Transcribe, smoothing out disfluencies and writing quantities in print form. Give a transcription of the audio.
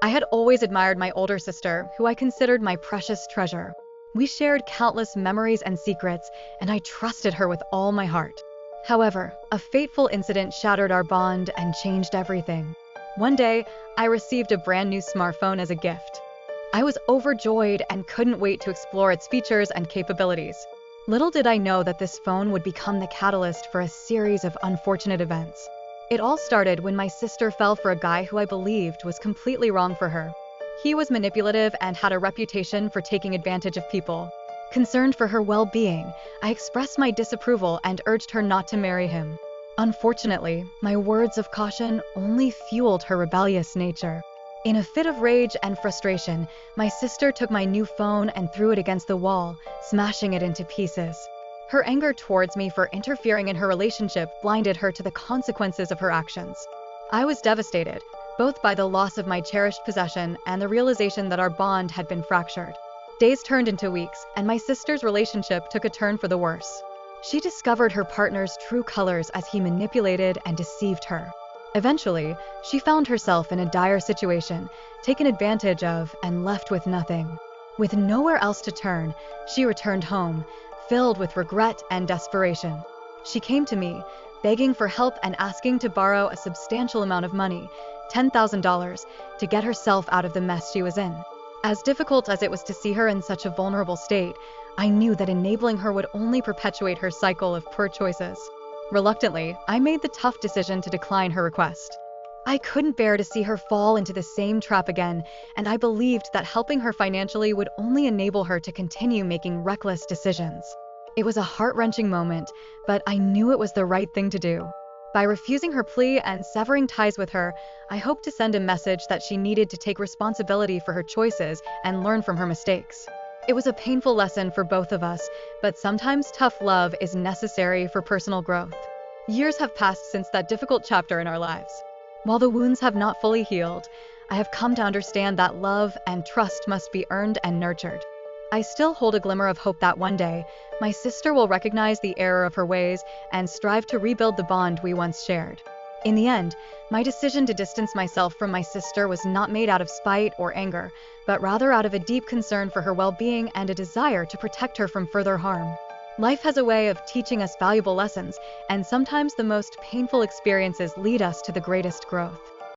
I had always admired my older sister, who I considered my precious treasure. We shared countless memories and secrets, and I trusted her with all my heart. However, a fateful incident shattered our bond and changed everything. One day, I received a brand new smartphone as a gift. I was overjoyed and couldn't wait to explore its features and capabilities. Little did I know that this phone would become the catalyst for a series of unfortunate events. It all started when my sister fell for a guy who I believed was completely wrong for her. He was manipulative and had a reputation for taking advantage of people. Concerned for her well-being, I expressed my disapproval and urged her not to marry him. Unfortunately, my words of caution only fueled her rebellious nature. In a fit of rage and frustration, my sister took my new phone and threw it against the wall, smashing it into pieces. Her anger towards me for interfering in her relationship blinded her to the consequences of her actions. I was devastated, both by the loss of my cherished possession and the realization that our bond had been fractured. Days turned into weeks, and my sister's relationship took a turn for the worse. She discovered her partner's true colors as he manipulated and deceived her. Eventually, she found herself in a dire situation, taken advantage of and left with nothing. With nowhere else to turn, she returned home, filled with regret and desperation. She came to me, begging for help and asking to borrow a substantial amount of money, $10,000, to get herself out of the mess she was in. As difficult as it was to see her in such a vulnerable state, I knew that enabling her would only perpetuate her cycle of poor choices. Reluctantly, I made the tough decision to decline her request. I couldn't bear to see her fall into the same trap again, and I believed that helping her financially would only enable her to continue making reckless decisions. It was a heart-wrenching moment, but I knew it was the right thing to do. By refusing her plea and severing ties with her, I hoped to send a message that she needed to take responsibility for her choices and learn from her mistakes. It was a painful lesson for both of us, but sometimes tough love is necessary for personal growth. Years have passed since that difficult chapter in our lives. While the wounds have not fully healed, I have come to understand that love and trust must be earned and nurtured. I still hold a glimmer of hope that one day, my sister will recognize the error of her ways and strive to rebuild the bond we once shared. In the end, my decision to distance myself from my sister was not made out of spite or anger, but rather out of a deep concern for her well-being and a desire to protect her from further harm. Life has a way of teaching us valuable lessons, and sometimes the most painful experiences lead us to the greatest growth.